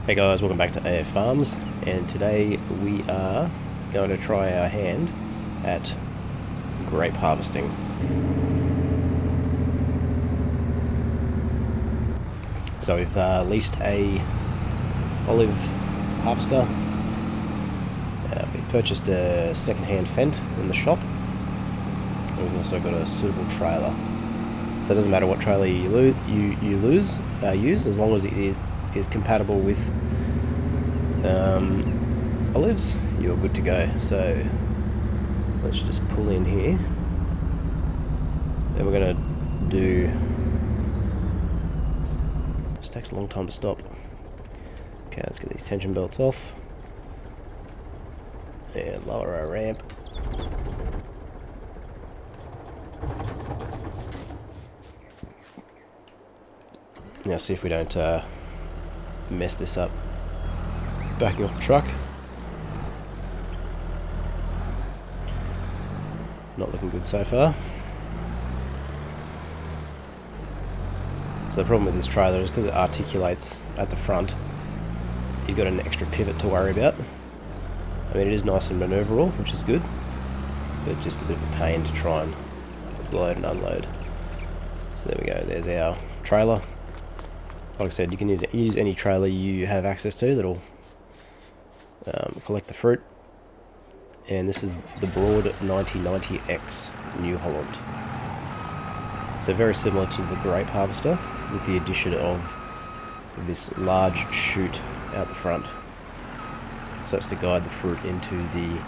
Hey guys, welcome back to AF Farms, and today we are going to try our hand at grape harvesting. So we've leased a olive harvester. We purchased a second-hand Fendt in the shop, and we've also got a suitable trailer. So it doesn't matter what trailer you use, as long as it is compatible with olives, you're good to go. So let's just pull in here, and we're going to do, this takes a long time to stop. Okay, let's get these tension belts off and lower our ramp. Now see if we don't mess this up backing off the truck. Not looking good so far. So the problem with this trailer is because it articulates at the front, you've got an extra pivot to worry about. I mean, it is nice and manoeuvrable, which is good, but just a bit of a pain to try and load and unload. So there we go, there's our trailer. Like I said, you can use any trailer you have access to that'll collect the fruit. And this is the Broad 9090X New Holland. So very similar to the grape harvester, with the addition of this large chute out the front. So that's to guide the fruit into the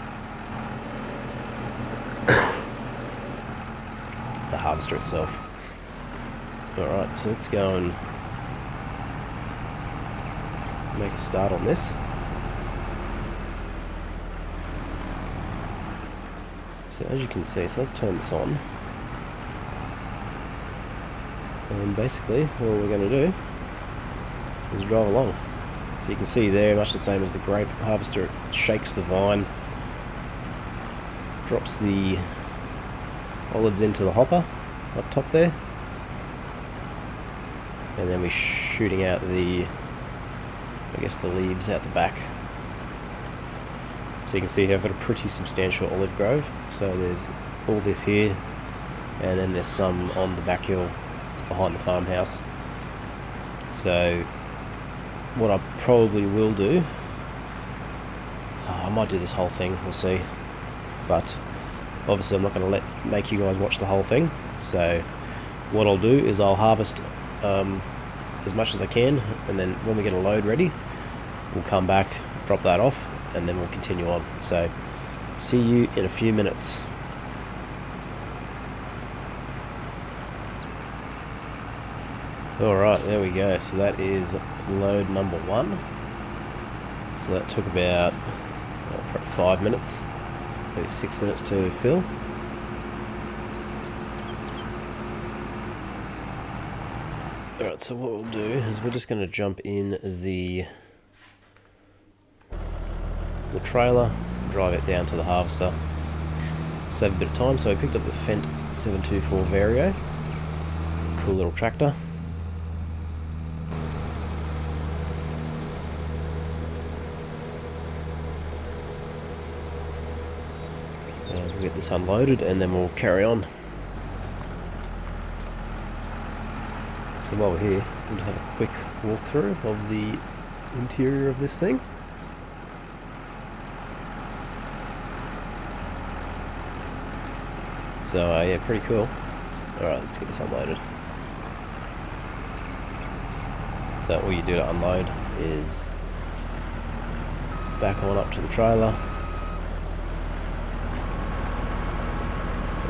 harvester itself. Alright, so let's go and make a start on this. So as you can see, so let's turn this on. And basically, all we're going to do is drive along. So you can see there, much the same as the grape harvester, it shakes the vine, drops the olives into the hopper up top there, and then we're shooting out the, I guess, the leaves out the back. So you can see here I've got a pretty substantial olive grove. So there's all this here, and then there's some on the back hill behind the farmhouse. So what I probably will do, I might do this whole thing, we'll see. But obviously I'm not going to make you guys watch the whole thing. So what I'll do is I'll harvest as much as I can, and then when we get a load ready, we'll come back, drop that off, and then we'll continue on. So see you in a few minutes. Alright, there we go. So that is load number one. So that took about 5 minutes, maybe 6 minutes to fill. Alright, so what we'll do is we're just going to jump in the trailer, drive it down to the harvester, save a bit of time. So I picked up the Fendt 724 Vario, cool little tractor. And we'll get this unloaded and then we'll carry on. So while we're here, we'll just have a quick walkthrough of the interior of this thing. So yeah, pretty cool. Alright, let's get this unloaded. So all you do to unload is back on up to the trailer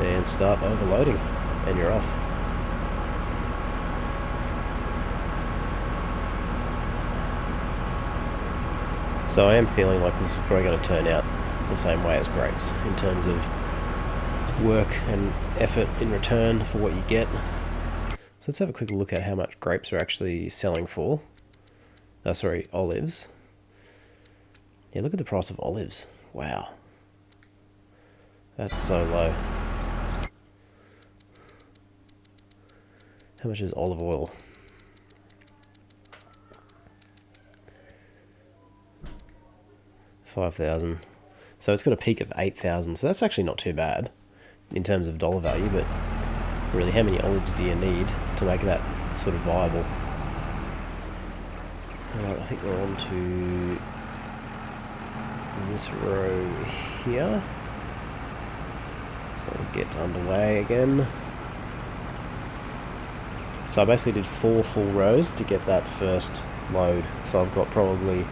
and start overloading, and you're off. So I am feeling like this is probably going to turn out the same way as grapes in terms of work and effort in return for what you get. So let's have a quick look at how much grapes are actually selling for. Sorry, olives. Yeah, look at the price of olives. Wow. That's so low. How much is olive oil? 5,000. So it's got a peak of 8,000. So that's actually not too bad in terms of dollar value, but really, how many olives do you need to make that sort of viable? Alright, I think we're on to this row here. So we'll get underway again. So I basically did 4 full rows to get that first load. So I've got probably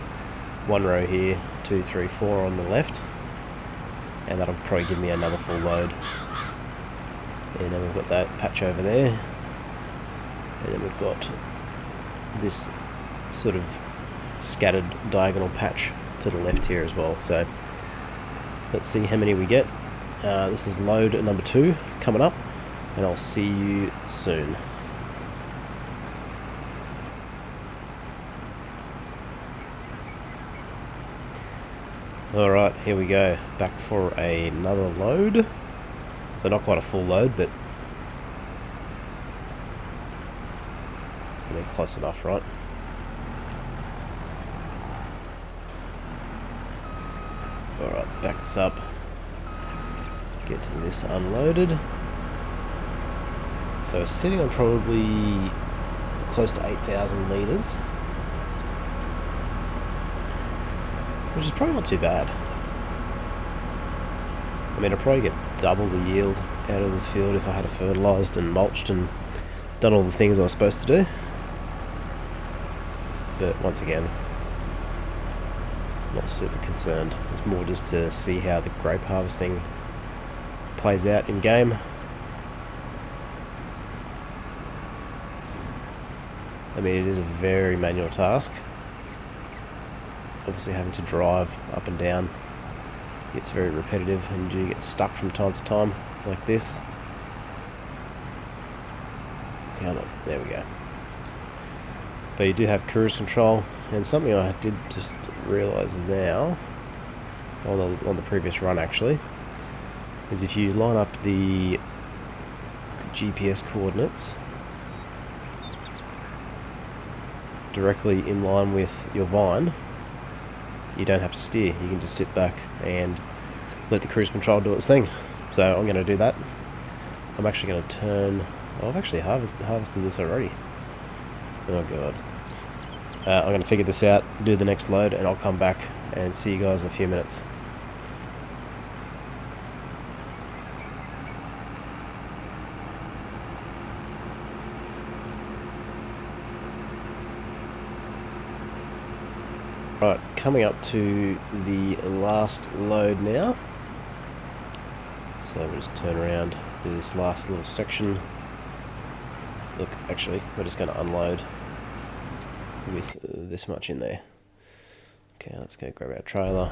1 row here, 2, 3, 4 on the left, and that'll probably give me another full load. And then we've got that patch over there, and then we've got this sort of scattered diagonal patch to the left here as well. So let's see how many we get. This is load number 2 coming up, and I'll see you soon. Alright, here we go, back for another load. So not quite a full load, but I mean, close enough, right? Alright, let's back this up. Get this unloaded. So we're sitting on probably close to 8,000 litres, which is probably not too bad. I mean, I'll probably get double the yield out of this field if I had it fertilised and mulched and done all the things I was supposed to do. But once again, not super concerned. It's more just to see how the grape harvesting plays out in game. I mean, it is a very manual task. Obviously having to drive up and down gets very repetitive, and you get stuck from time to time like this. Down it, there we go. But you do have cruise control, and something I did just realise now on the previous run actually is if you line up the GPS coordinates directly in line with your vine, you don't have to steer. You can just sit back and let the cruise control do its thing. So I'm going to do that. I'm actually going to turn... Oh, I've actually harvested this already. Oh god. I'm going to figure this out, do the next load, and I'll come back and see you guys in a few minutes. Right, coming up to the last load now. So we'll just turn around, do this last little section. Look, actually, we're just going to unload with this much in there. Okay, let's go grab our trailer.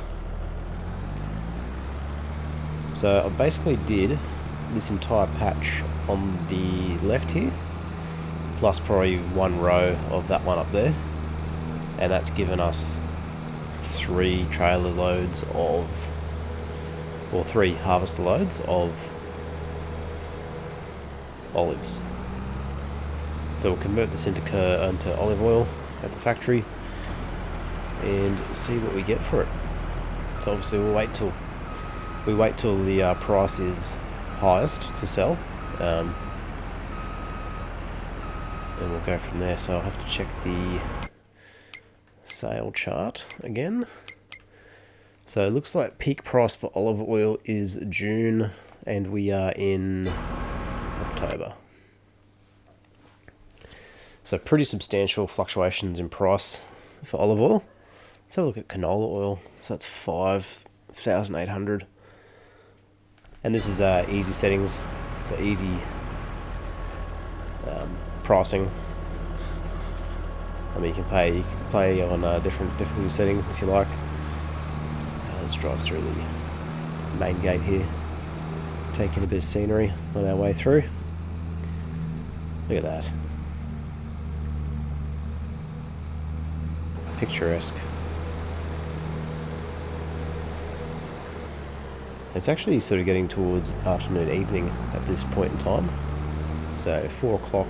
So I basically did this entire patch on the left here, plus probably 1 row of that one up there, and that's given us 3 trailer loads of, or 3 harvester loads of olives. So we'll convert this into olive oil at the factory and see what we get for it. So obviously we'll wait till the price is highest to sell, and we'll go from there. So I'll have to check the sale chart again. So it looks like peak price for olive oil is June, and we are in October. So pretty substantial fluctuations in price for olive oil. Let's have a look at canola oil. So that's 5,800, and this is easy settings, so easy pricing. I mean, you can play on a different difficulty setting if you like. Let's drive through the main gate here, taking a bit of scenery on our way through. Look at that. Picturesque. It's actually sort of getting towards afternoon, evening at this point in time. So 4 o'clock,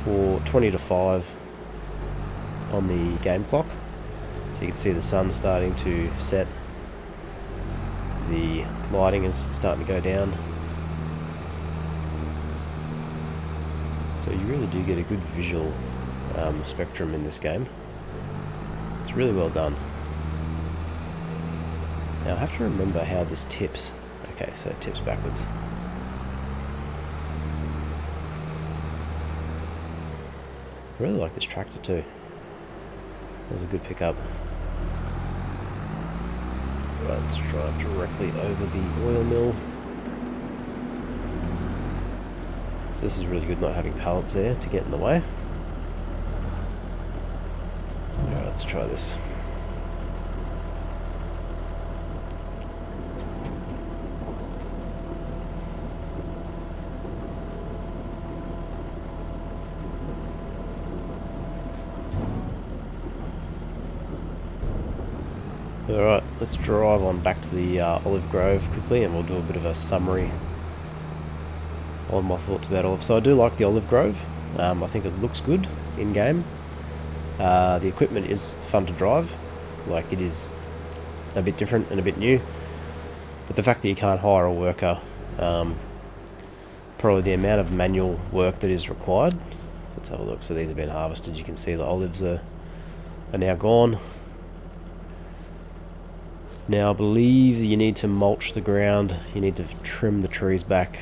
20 to 5 on the game clock. So So you can see the sun starting to set. The lighting is starting to go down. So you really do get a good visual spectrum in this game. It's really well done. Now I have to remember how this tips. Okay, so it tips backwards. I really like this tractor too. That was a good pickup. Right, let's drive directly over the oil mill. So this is really good not having pallets there to get in the way. Alright, let's try this. Alright, let's drive on back to the olive grove quickly and we'll do a bit of a summary on my thoughts about olive. So I do like the olive grove. I think it looks good in game. The equipment is fun to drive. Like, it is a bit different and a bit new. But the fact that you can't hire a worker, probably the amount of manual work that is required. Let's have a look. So these have been harvested. You can see the olives are now gone. Now I believe you need to mulch the ground, you need to trim the trees back.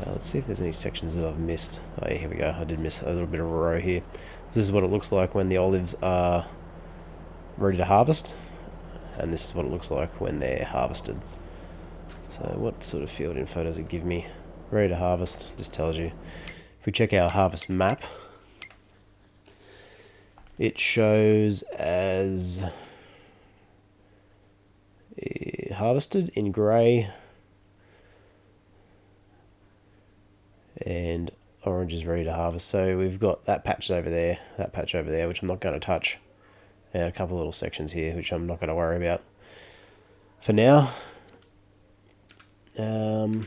Let's see if there's any sections that I've missed. Oh yeah, here we go, I did miss a little bit of a row here. This is what it looks like when the olives are ready to harvest, and this is what it looks like when they're harvested. So what sort of field info does it give me? Ready to harvest, just tells you. If we check our harvest map, it shows as harvested in grey, and orange is ready to harvest. So we've got that patch over there, that patch over there, which I'm not going to touch, and a couple of little sections here which I'm not going to worry about for now. And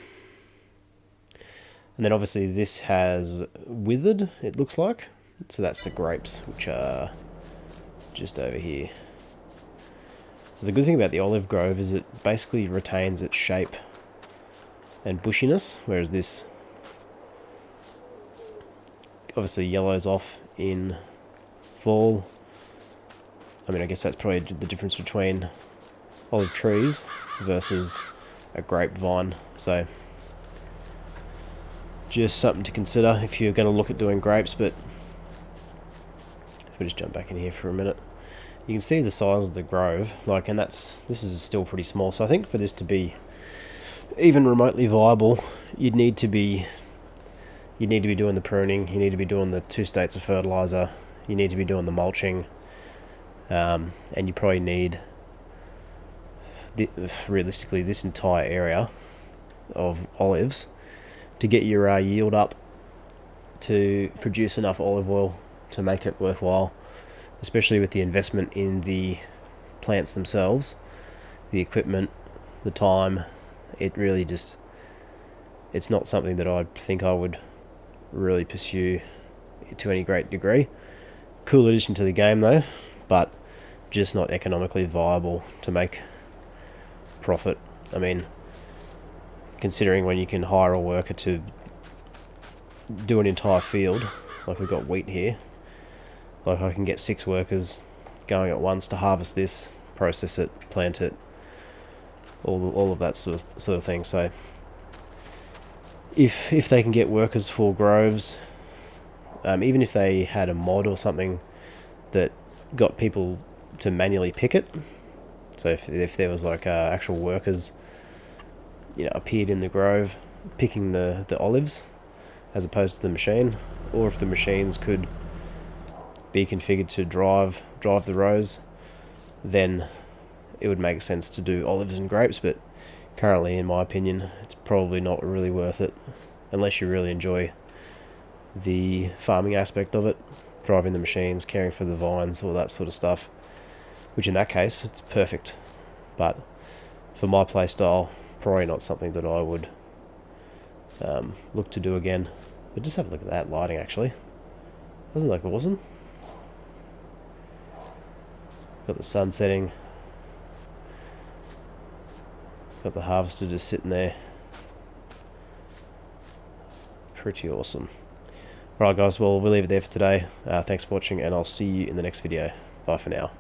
then obviously this has withered, it looks like, so that's the grapes, which are just over here. So the good thing about the olive grove is it basically retains its shape and bushiness, whereas this obviously yellows off in fall. I mean, I guess that's probably the difference between olive trees versus a grapevine. So just something to consider if you're going to look at doing grapes. But if we just jump back in here for a minute, you can see the size of the grove, like, and this is still pretty small. So I think for this to be even remotely viable, you'd need to be doing the pruning, you need to be doing the 2 states of fertilizer, you need to be doing the mulching, and you probably need realistically this entire area of olives to get your yield up to produce enough olive oil to make it worthwhile, especially with the investment in the plants themselves, the equipment, the time. It really just, it's not something that I think I would really pursue to any great degree. Cool addition to the game though, but just not economically viable to make profit. I mean, considering when you can hire a worker to do an entire field, like we've got wheat here, like I can get 6 workers going at once to harvest this, process it, plant it, all of that sort of thing. So if they can get workers for groves, even if they had a mod or something that got people to manually pick it, so if there was like actual workers, you know, appeared in the grove picking the olives as opposed to the machine, or if the machines could be configured to drive the rows, then it would make sense to do olives and grapes. But currently, in my opinion, it's probably not really worth it unless you really enjoy the farming aspect of it, driving the machines, caring for the vines, all that sort of stuff, which in that case it's perfect. But for my play style, probably not something that I would look to do again. But just have a look at that lighting, actually. Doesn't that look awesome? Got the sun setting. Got the harvester just sitting there. Pretty awesome. Alright guys, well we'll leave it there for today. Thanks for watching and I'll see you in the next video. Bye for now.